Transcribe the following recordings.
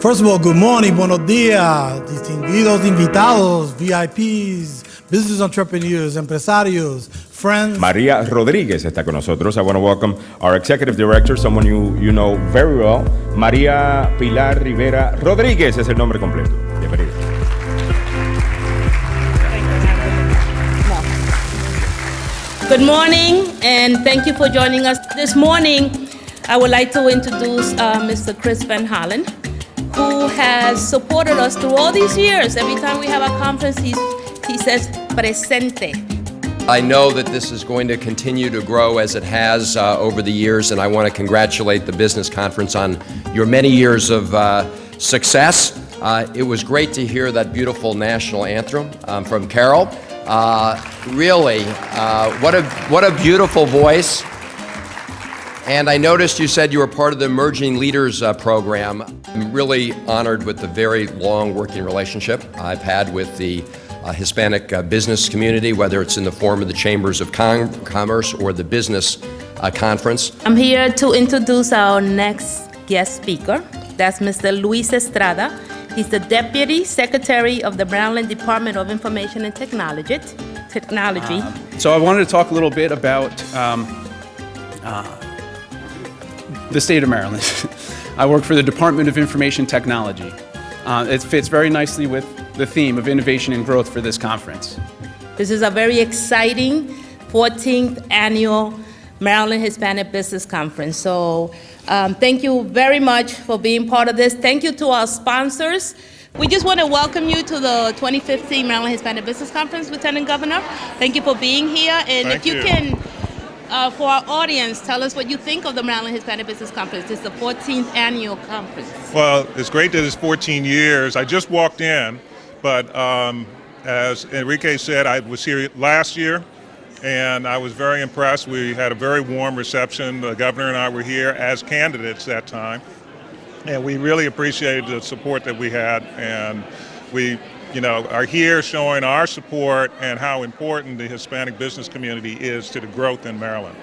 First of all, good morning, buenos días, distinguidos invitados, VIPs, business entrepreneurs, empresarios, friends. María Rodríguez está con nosotros. I want to welcome our executive director, someone you know very well. María Pilar Rivera Rodríguez es el nombre completo. Bienvenida. Good morning, and thank you for joining us. This morning, I would like to introduce Mr. Chris Van Hollen, who has supported us through all these years. Every time we have a conference, he says, presente. I know that this is going to continue to grow as it has over the years, and I want to congratulate the Business Conference on your many years of success. It was great to hear that beautiful national anthem from Carol. Really, what a beautiful voice. And I noticed you said you were part of the Emerging Leaders program. I'm really honored with the very long working relationship I've had with the Hispanic business community, whether it's in the form of the Chambers of Commerce or the Business Conference. I'm here to introduce our next guest speaker. That's Mr. Luis Estrada. He's the Deputy Secretary of the Maryland Department of Information and Technology. So I wanted to talk a little bit about the state of Maryland. I work for the Department of Information Technology. It fits very nicely with the theme of innovation and growth for this conference. This is a very exciting 14th annual Maryland Hispanic Business Conference. So thank you very much for being part of this. Thank you to our sponsors. We just want to welcome you to the 2015 Maryland Hispanic Business Conference, Lieutenant Governor. Thank you for being here. And if you can, for our audience, tell us what you think of the Maryland Hispanic Business Conference. It's the 14th annual conference. Well, it's great that it's 14 years. I just walked in, but as Enrique said, I was here last year, and I was very impressed. We had a very warm reception. The governor and I were here as candidates that time, and we really appreciated the support that we had, and we are here showing our support and how important the Hispanic business community is to the growth in Maryland.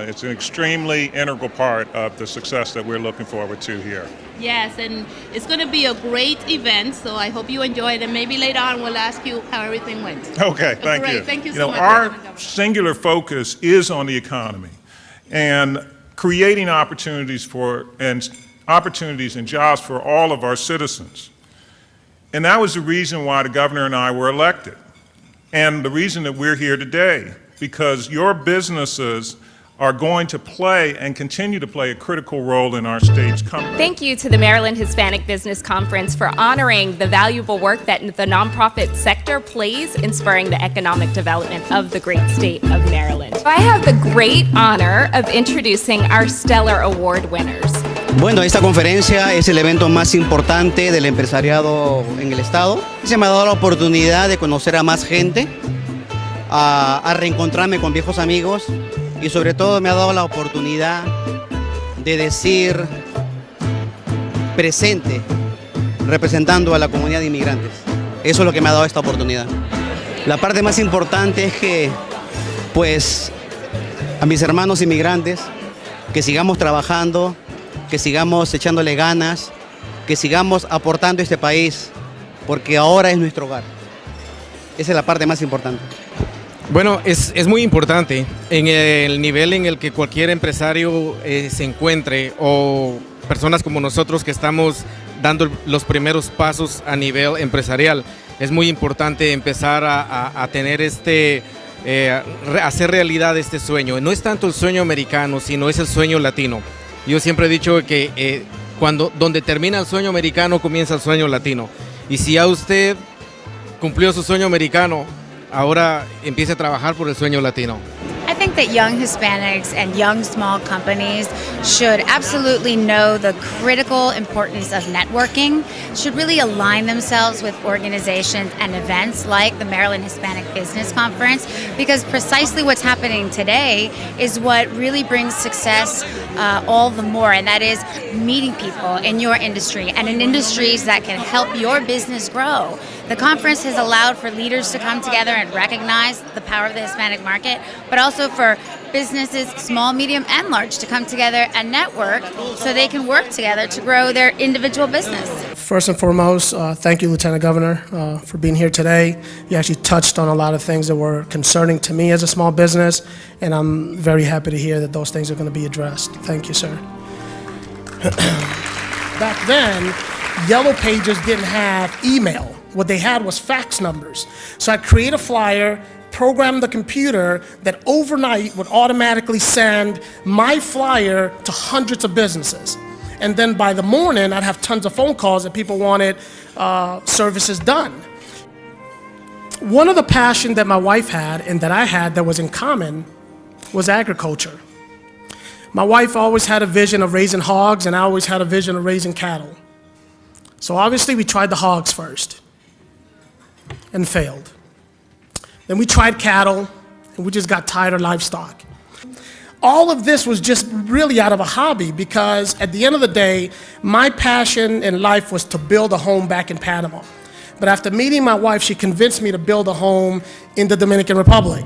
It's an extremely integral part of the success that we're looking forward to here. Yes, and it's going to be a great event, so I hope you enjoy it, and maybe later on we'll ask you how everything went. Okay, thank you. Thank you so much. Our singular focus is on the economy and creating opportunities and jobs for all of our citizens. And that was the reason why the governor and I were elected. And the reason that we're here today, because your businesses are going to play and continue to play a critical role in our state's company. Thank you to the Maryland Hispanic Business Conference for honoring the valuable work that the nonprofit sector plays in spurring the economic development of the great state of Maryland. I have the great honor of introducing our Stellar Award winners. Bueno, esta conferencia es el evento más importante del empresariado en el estado. Se me ha dado la oportunidad de conocer a más gente, a reencontrarme con viejos amigos y sobre todo me ha dado la oportunidad de decir presente representando a la comunidad de inmigrantes. Eso es lo que me ha dado esta oportunidad. La parte más importante es que, pues, a mis hermanos inmigrantes, que sigamos trabajando, que sigamos echándole ganas, que sigamos aportando a este país, porque ahora es nuestro hogar. Esa es la parte más importante. Bueno, es muy importante en el nivel en el que cualquier empresario se encuentre o personas como nosotros que estamos dando los primeros pasos a nivel empresarial. Es muy importante empezar a tener hacer realidad este sueño. No es tanto el sueño americano, sino es el sueño latino. Yo siempre he dicho que donde termina el sueño americano comienza el sueño latino. Y si ya usted cumplió su sueño americano, ahora empiece a trabajar por el sueño latino. I think that young Hispanics and young small companies should absolutely know the critical importance of networking, should really align themselves with organizations and events like the Maryland Hispanic Business Conference, because precisely what's happening today is what really brings success all the more, and that is meeting people in your industry and in industries that can help your business grow. The conference has allowed for leaders to come together and recognize the power of the Hispanic market, but also for businesses, small, medium, and large, to come together and network so they can work together to grow their individual business. First and foremost, thank you, Lieutenant Governor, for being here today. You actually touched on a lot of things that were concerning to me as a small business, and I'm very happy to hear that those things are going to be addressed. Thank you, sir. Back then, Yellow Pages didn't have email. What they had was fax numbers. So I'd create a flyer, program the computer that overnight would automatically send my flyer to hundreds of businesses. And then by the morning, I'd have tons of phone calls that people wanted services done. One of the passions that my wife had and that I had that was in common was agriculture. My wife always had a vision of raising hogs, and I always had a vision of raising cattle. So obviously we tried the hogs first and failed. Then we tried cattle, and we just got tired of livestock. All of this was just really out of a hobby, because at the end of the day, my passion in life was to build a home back in Panama. But after meeting my wife, she convinced me to build a home in the Dominican Republic.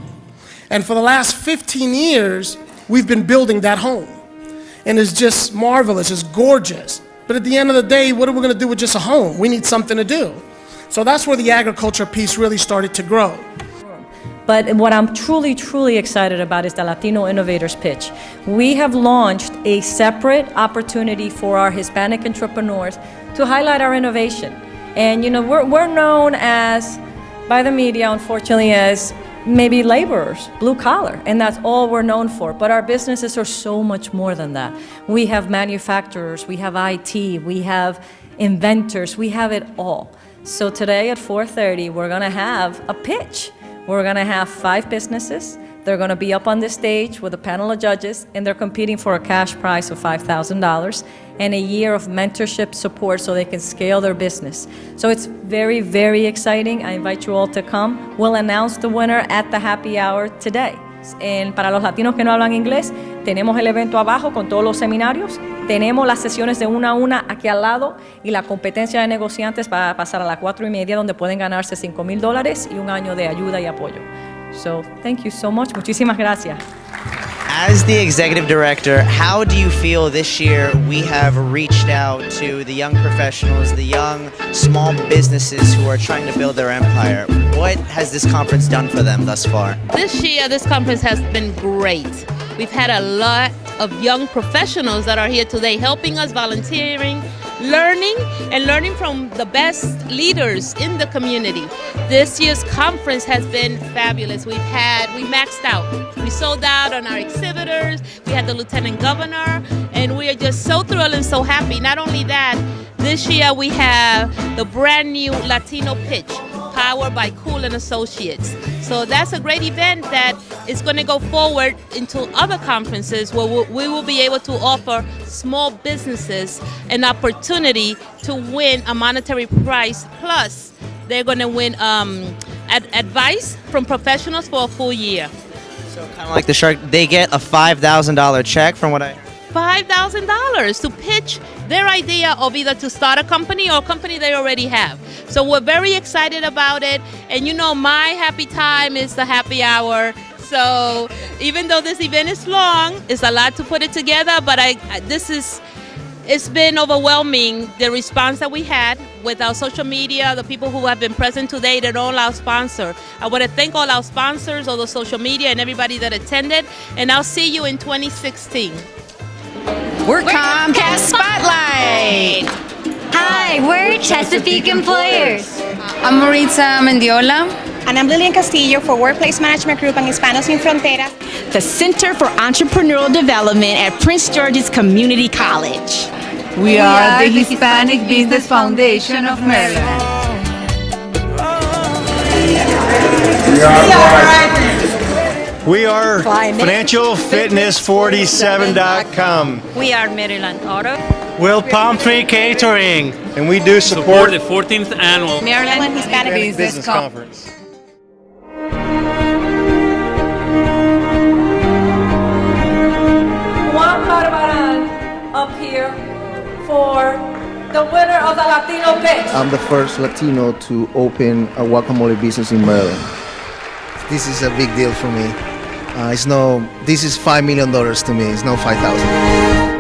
And for the last 15 years, we've been building that home. And it's just marvelous, it's gorgeous. But at the end of the day, what are we going to do with just a home? We need something to do. So that's where the agriculture piece really started to grow. But what I'm truly, truly excited about is the Latino Innovators Pitch. We have launched a separate opportunity for our Hispanic entrepreneurs to highlight our innovation. And we're known as, by the media, unfortunately, as maybe laborers, blue collar, and that's all we're known for. But our businesses are so much more than that. We have manufacturers, we have IT, we have inventors, we have it all. So today at 4:30, we're gonna have a pitch. We're gonna have 5 businesses. They're gonna be up on the stage with a panel of judges, and they're competing for a cash prize of $5,000 and a year of mentorship support so they can scale their business. So it's very, very exciting. I invite you all to come. We'll announce the winner at the happy hour today. Para los latinos que no hablan inglés, tenemos el evento abajo con todos los seminarios, tenemos las sesiones de una a una aquí al lado y la competencia de negociantes va a pasar a las 4:30, donde pueden ganarse $5,000 y un año de ayuda y apoyo. So, thank you so much. Muchísimas gracias. As the executive director, how do you feel this year we have reached out to the young professionals, the young small businesses who are trying to build their empire? What has this conference done for them thus far? This year, this conference has been great. We've had a lot of young professionals that are here today helping us, volunteering, learning from the best leaders in the community. This year's conference has been fabulous. We maxed out. We sold out on our exhibitors. We had the Lieutenant Governor, and we are just so thrilled and so happy. Not only that, this year we have the brand new Latino Pitch, powered by Cool & Associates. So that's a great event that is going to go forward into other conferences where we will be able to offer small businesses an opportunity to win a monetary prize. Plus, they're going to win advice from professionals for a full year. So kind of like the shark, they get a $5,000 check from what I heard. $5,000 to pitch their idea of either to start a company or a company they already have. So we're very excited about it. And my happy time is the happy hour. So even though this event is long, it's a lot to put it together, but it's been overwhelming, the response that we had with our social media, the people who have been present today, and all our sponsors. I want to thank all our sponsors, all the social media, and everybody that attended. And I'll see you in 2016. We're Comcast Spotlight. Hi, we're Chesapeake Employers. I'm Maritza Mendiola. And I'm Lilian Castillo for Workplace Management Group and Hispanos Sin Fronteras, the Center for Entrepreneurial Development at Prince George's Community College. We are the Hispanic Business Foundation of Maryland. We are FinancialFitness47.com. We are Maryland Auto. Will Palm Tree Catering. And we do support the 14th annual Maryland Hispanic Business Conference. Juan Barbaran up here for the winner of the Latino Pitch. I'm the first Latino to open a guacamole business in Maryland. This is a big deal for me. This is $5 million to me. It's not 5,000.